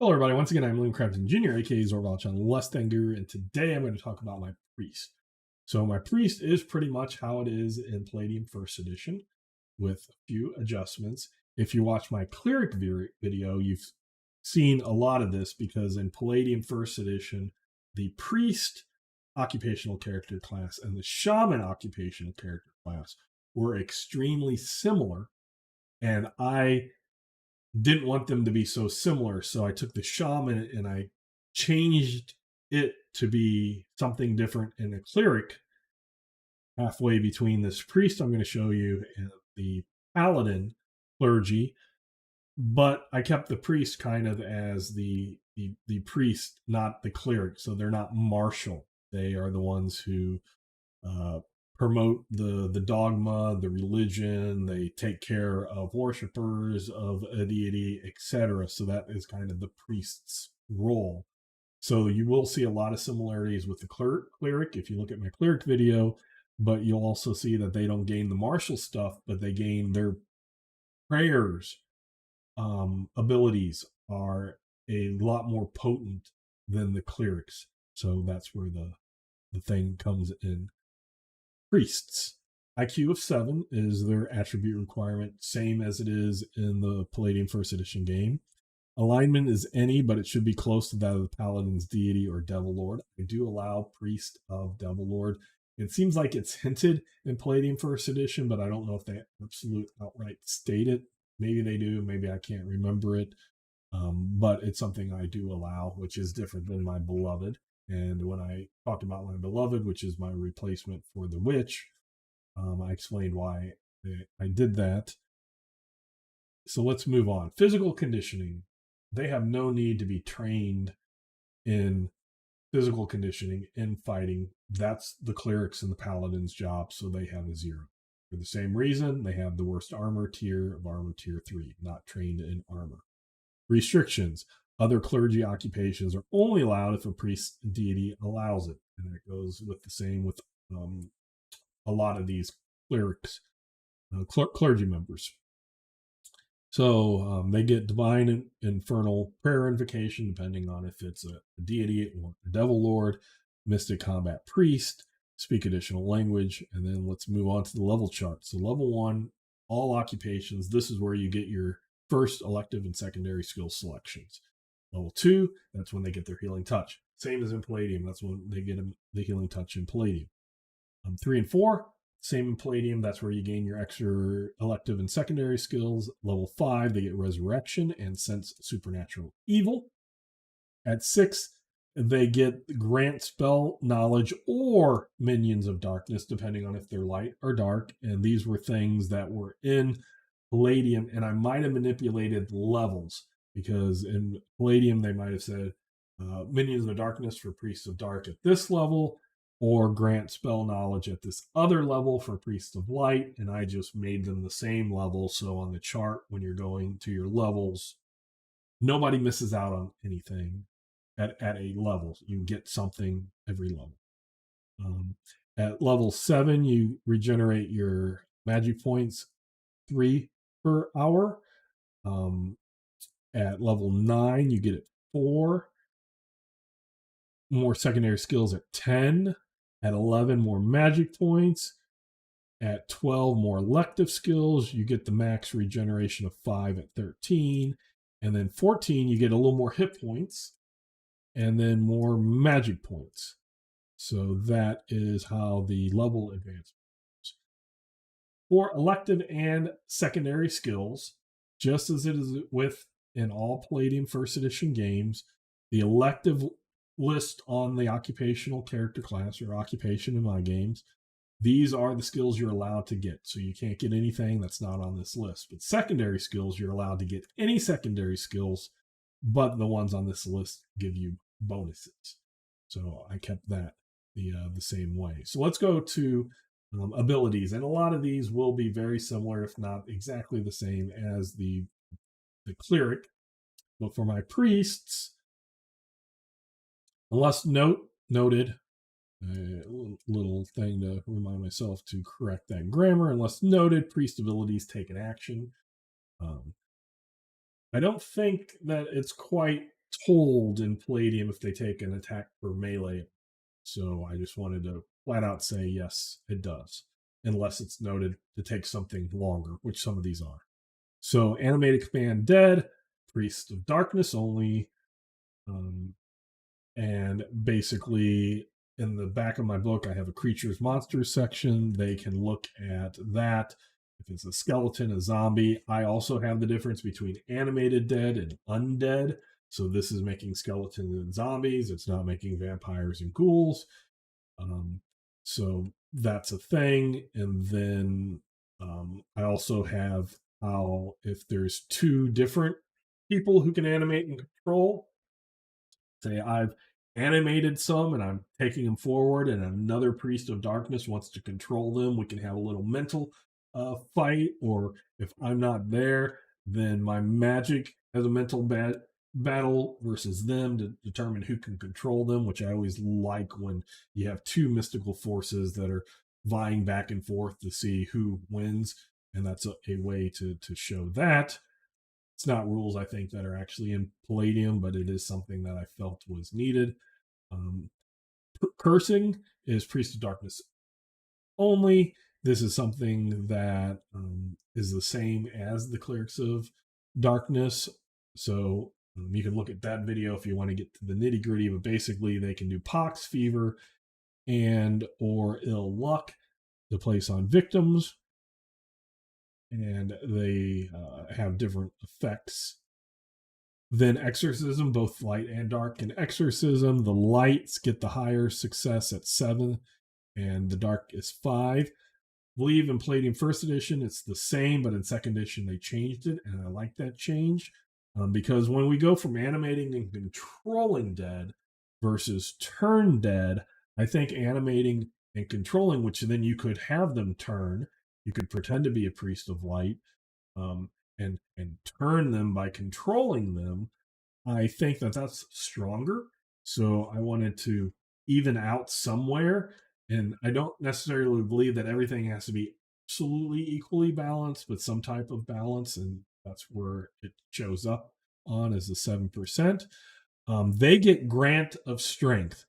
Hello, everybody. Once again, I'm Liam Crafton Jr., aka Zorvalch on Less Than Guru, and today I'm going to talk about my priest. So, my priest is pretty much how it is in Palladium First Edition, with a few adjustments. If you watch my cleric video, you've seen a lot of this because in Palladium First Edition, the priest occupational character class and the shaman occupational character class were extremely similar, and I didn't want them to be so similar. So I took the shaman and I changed it to be something different in a cleric halfway between this priest I'm going to show you and the paladin clergy. But I kept the priest kind of as the priest, not the cleric. So they're not martial. They are the ones who uh, promote the dogma, the religion. They take care of worshipers of a deity, etc. So that is kind of the priest's role. So you will see a lot of similarities with the cleric if you look at my cleric video, but you'll also see that they don't gain the martial stuff, but they gain their prayers. Abilities are a lot more potent than the clerics. So that's where the thing comes in. Priests. IQ of 7 is their attribute requirement, same as it is in the Palladium First Edition game. Alignment is any, but it should be close to that of the Paladin's deity or Devil Lord. I do allow Priest of Devil Lord. It seems like it's hinted in Palladium First Edition, but I don't know if they absolute outright state it. Maybe they do, maybe I can't remember it. But it's something I do allow, which is different than my beloved. And when I talked about my beloved, which is my replacement for the witch, I explained why I did that. So let's move on. Physical conditioning. They have no need to be trained in physical conditioning in fighting. That's the clerics and the paladin's job, so they have a 0. For the same reason, they have the worst armor tier of armor tier 3, not trained in armor. Restrictions. Other clergy occupations are only allowed if a priest deity allows it. And that goes with the same with a lot of these clerics, clergy members. So they get divine and infernal prayer invocation, depending on if it's a deity or a devil lord, mystic combat priest, speak additional language, and then let's move on to the level chart. So level 1, all occupations. This is where you get your first elective and secondary skill selections. Level 2, that's when they get their healing touch. Same as in Palladium, that's when they get the healing touch in Palladium. 3 and 4, same in Palladium, that's where you gain your extra elective and secondary skills. Level 5, they get Resurrection and Sense Supernatural Evil. At 6, they get Grant Spell Knowledge or Minions of Darkness, depending on if they're light or dark. And these were things that were in Palladium, and I might have manipulated levels because in Palladium they might have said Minions of Darkness for Priests of Dark at this level, or grant spell knowledge at this other level for Priests of Light, and I just made them the same level. So on the chart, when you're going to your levels, nobody misses out on anything at a level. You get something every level. At level 7, you regenerate your magic points 3 per hour. At level 9, you get it 4. More secondary skills at 10. At 11, more magic points. At 12, more elective skills. You get the max regeneration of 5 at 13. And then 14, you get a little more hit points. And then more magic points. So that is how the level advancement works. For elective and secondary skills, just as it is with in all Palladium First Edition games, the elective list on the occupational character class or occupation in my games, these are the skills you're allowed to get. So you can't get anything that's not on this list. But secondary skills, you're allowed to get any secondary skills, but the ones on this list give you bonuses. So I kept that the same way. So let's go to abilities, and a lot of these will be very similar, if not exactly the same as the cleric. But for my priests, unless noted, a little thing to remind myself to correct that grammar. Unless noted, priest abilities take an action. I don't think that it's quite told in Palladium if they take an attack for melee. So I just wanted to flat out say yes, it does, unless it's noted to take something longer, which some of these are. So animated command dead, Priest of Darkness only, and basically in the back of my book I have a creatures monsters section. They can look at that. If it's a skeleton, a zombie, I also have the difference between animated dead and undead. So this is making skeletons and zombies. It's not making vampires and ghouls. So that's a thing. And then I also have how if there's two different people who can animate and control, say I've animated some and I'm taking them forward, and another priest of darkness wants to control them, we can have a little mental fight. Or if I'm not there, then my magic has a mental battle versus them to determine who can control them, which I always like when you have two mystical forces that are vying back and forth to see who wins. And that's a way to show that. It's not rules I think that are actually in Palladium, but it is something that I felt was needed. Cursing is Priest of Darkness only. This is something that is the same as the Clerics of Darkness. So you can look at that video if you want to get to the nitty gritty, but basically they can do pox, fever, and or ill luck to place on victims. And they have different effects. Then exorcism, both light and dark. In exorcism, the lights get the higher success at 7, and the dark is 5. I believe in Palladium First Edition, it's the same, but in Second Edition, they changed it, and I like that change. Because when we go from animating and controlling dead versus turn dead, I think animating and controlling, which then you could have them turn, you could pretend to be a priest of light, and turn them by controlling them. I think that that's stronger. So I wanted to even out somewhere. And I don't necessarily believe that everything has to be absolutely equally balanced, but some type of balance. And that's where it shows up on as the 7%. They get Grant of Strength.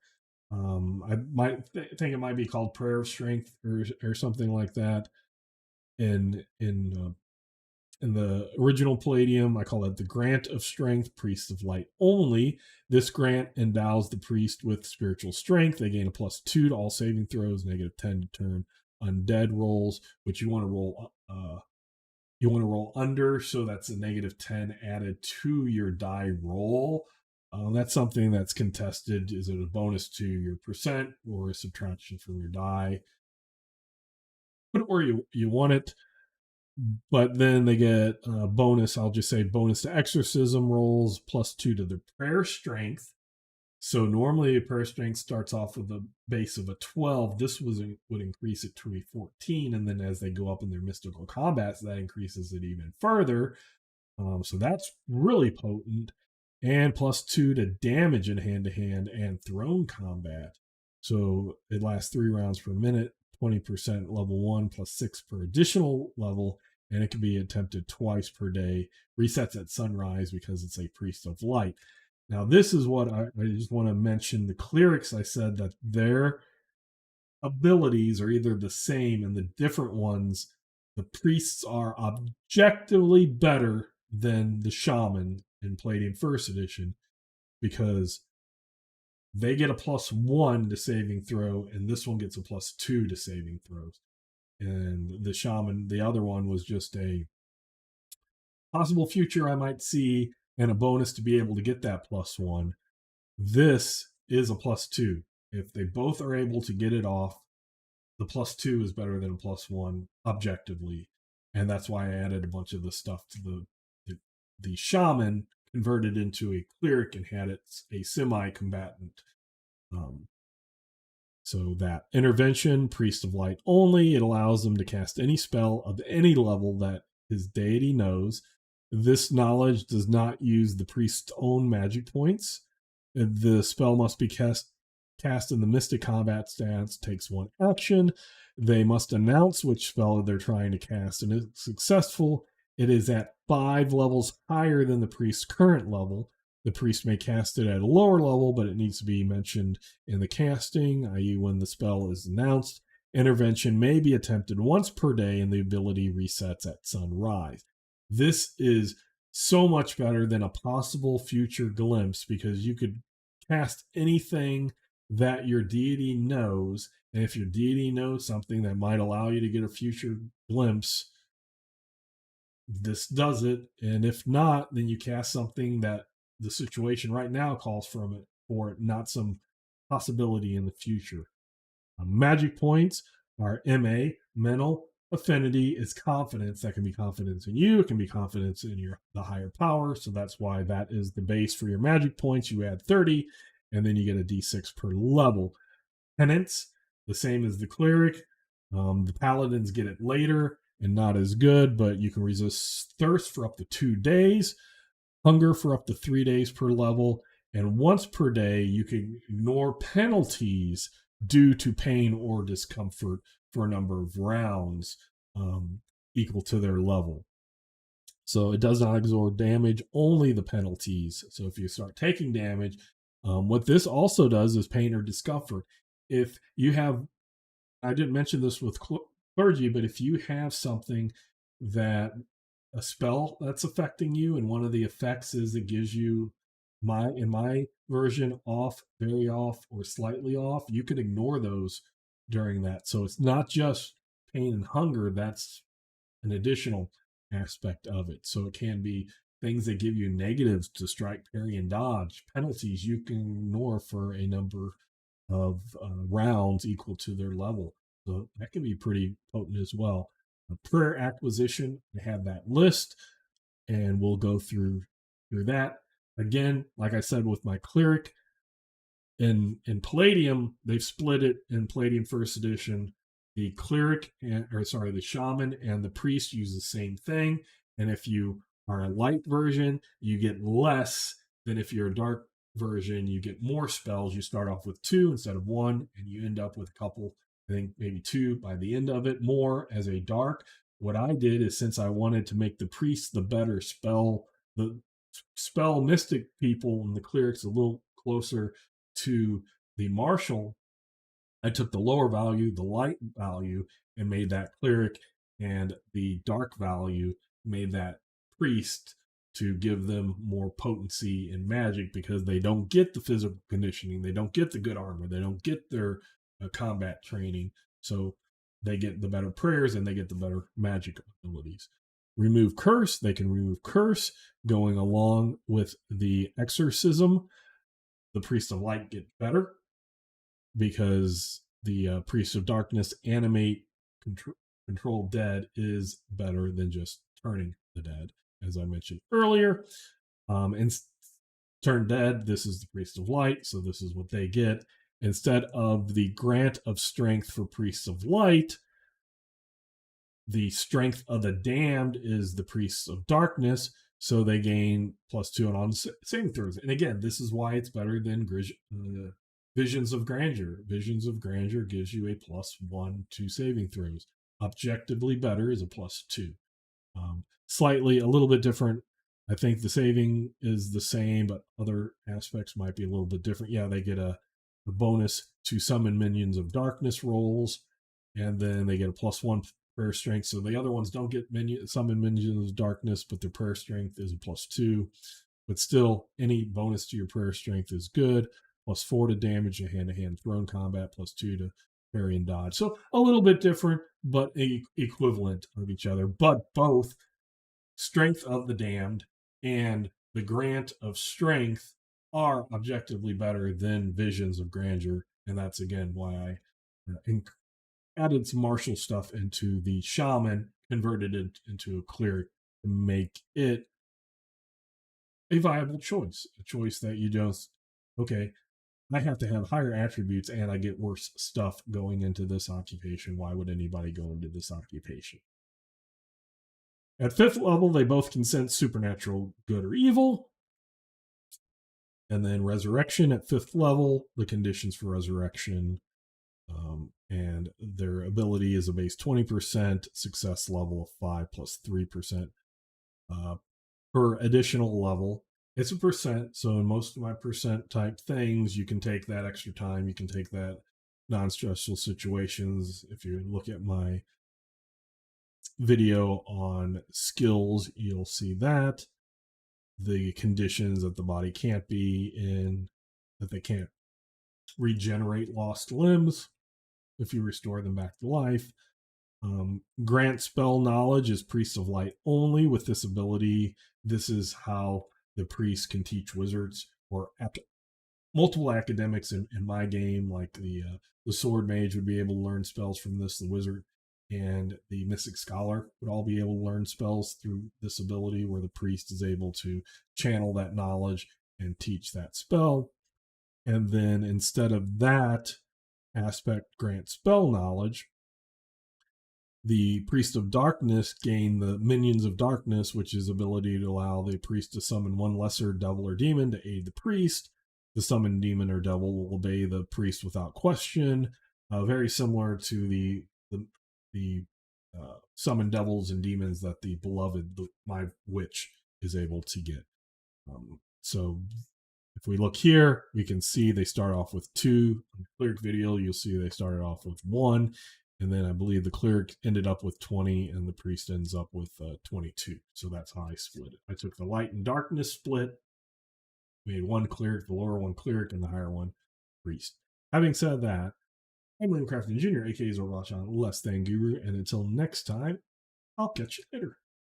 I might think it might be called Prayer of Strength or something like that. In the original Palladium, I call it the Grant of Strength, Priest of Light only. This grant endows the priest with spiritual strength. They gain a +2 to all saving throws, -10 to turn undead rolls, which you want to roll under, so that's a -10 added to your die roll. That's something that's contested. Is it a bonus to your percent or a subtraction from your die? Put it where you want it. But then they get a bonus. I'll just say bonus to exorcism rolls, +2 to their prayer strength. So normally prayer strength starts off with a base of a 12. This would increase it to a 14. And then as they go up in their mystical combats, that increases it even further. So that's really potent. And +2 to damage in hand-to-hand and throne combat. So it lasts 3 rounds per minute, 20% level 1, +6 per additional level, and it can be attempted twice per day. Resets at sunrise because it's a priest of light. Now, this is what I just want to mention. The clerics, I said that their abilities are either the same, and the different ones, the priests are objectively better than the shaman in Palladium First Edition, because they get a +1 to saving throw, and this one gets a +2 to saving throws. And the shaman, the other one, was just a possible future I might see and a bonus to be able to get that +1. This is a +2. If they both are able to get it off, the +2 is better than a +1 objectively. And that's why I added a bunch of the stuff to the shaman, converted into a cleric and had it a semi-combatant. So that intervention, Priest of Light only, it allows them to cast any spell of any level that his deity knows. This knowledge does not use the priest's own magic points. The spell must be cast in the mystic combat stance, takes 1 action. They must announce which spell they're trying to cast, and if successful, it is at 5 levels higher than the priest's current level. The priest may cast it at a lower level, but it needs to be mentioned in the casting, i.e., when the spell is announced. Intervention may be attempted once per day, and the ability resets at sunrise. This is so much better than a possible future glimpse, because you could cast anything that your deity knows. And if your deity knows something that might allow you to get a future glimpse, this does it. And if not, then you cast something that the situation right now calls for it, not some possibility in the future. Magic points are MA, mental. Affinity is confidence. That can be confidence in you. It can be confidence in the higher power. So that's why that is the base for your magic points. You add 30, and then you get a D6 per level. Penance, the same as the cleric. The paladins get it later and not as good, but you can resist thirst for up to 2 days, hunger for up to 3 days per level, and once per day you can ignore penalties due to pain or discomfort for a number of rounds equal to their level. So it does not absorb damage, only the penalties. So if you start taking damage, what this also does is pain or discomfort. If you have, I didn't mention this with clergy, but if you have something that a spell that's affecting you, and one of the effects is it gives you in my version off, very off, or slightly off, you can ignore those during that. So it's not just pain and hunger, that's an additional aspect of it. So it can be things that give you negatives to strike, parry, and dodge, penalties you can ignore for a number of rounds equal to their level. So that can be pretty potent as well. Prayer acquisition, I have that list, and we'll go through that. Again, like I said with my cleric, in Palladium, they've split it in Palladium First Edition. The cleric, the shaman and the priest use the same thing. And if you are a light version, you get less than if you're a dark version. You get more spells. You start off with 2 instead of 1, and you end up with a couple, I think maybe 2 by the end of it, more as a dark. What I did is, since I wanted to make the priest the better spell, the spell mystic people and the clerics a little closer to the martial, I took the lower value, the light value, and made that cleric, and the dark value made that priest, to give them more potency in magic, because they don't get the physical conditioning, they don't get the good armor, they don't get their combat training. So they get the better prayers and they get the better magic abilities. Remove curse, they can remove curse going along with the exorcism. The priest of light get better because the priest of darkness animate, control dead is better than just turning the dead, as I mentioned earlier. And turn dead, this is the priest of light, so this is what they get. Instead of the grant of strength for priests of light, the strength of the damned is the priests of darkness, so they gain +2 on saving throws. And again, this is why it's better than Visions of Grandeur. Visions of Grandeur gives you a +1 to saving throws. Objectively better is a +2. Slightly a little bit different. I think the saving is the same, but other aspects might be a little bit different. Yeah, they get a bonus to summon minions of darkness rolls, and then they get a +1 prayer strength. So the other ones don't get summon minions of darkness, but their prayer strength is a +2. But still, any bonus to your prayer strength is good. +4 to damage and hand-to-hand thrown combat, +2 to parry and dodge. So a little bit different, but equivalent of each other. But both strength of the damned and the grant of strength are objectively better than Visions of Grandeur. And that's, again, why I added some martial stuff into the shaman, converted it into a cleric to make it a viable choice, a choice that you just, okay, I have to have higher attributes and I get worse stuff going into this occupation. Why would anybody go into this occupation? At 5th level, they both can sense supernatural good or evil. And then resurrection at 5th level, the conditions for resurrection, and their ability is a base 20%, success level of 5 +3% per additional level. It's a percent. So in most of my percent type things, you can take that extra time. You can take that non-stressful situations. If you look at my video on skills, you'll see that the conditions that the body can't be in, that they can't regenerate lost limbs if you restore them back to life. Grant spell knowledge is priest of light only. With this ability, this is how the priest can teach wizards or multiple academics in my game, like the sword mage would be able to learn spells from this. The wizard and the mystic scholar would all be able to learn spells through this ability, where the priest is able to channel that knowledge and teach that spell. And then instead of that aspect, grant spell knowledge, the priest of darkness gain the minions of darkness, which is ability to allow the priest to summon one lesser devil or demon to aid the priest. The summoned demon or devil will obey the priest without question. Very similar to the summoned devils and demons that the beloved my witch is able to get. So if we look here, we can see they start off with 2. On the cleric video, you'll see they started off with 1. And then I believe the cleric ended up with 20 and the priest ends up with 22. So that's how I split it. I took the light and darkness split, made one cleric, the lower one cleric, and the higher one priest. Having said that, I'm William Crafton Jr., aka Zorvachan, less than guru. And until next time, I'll catch you later.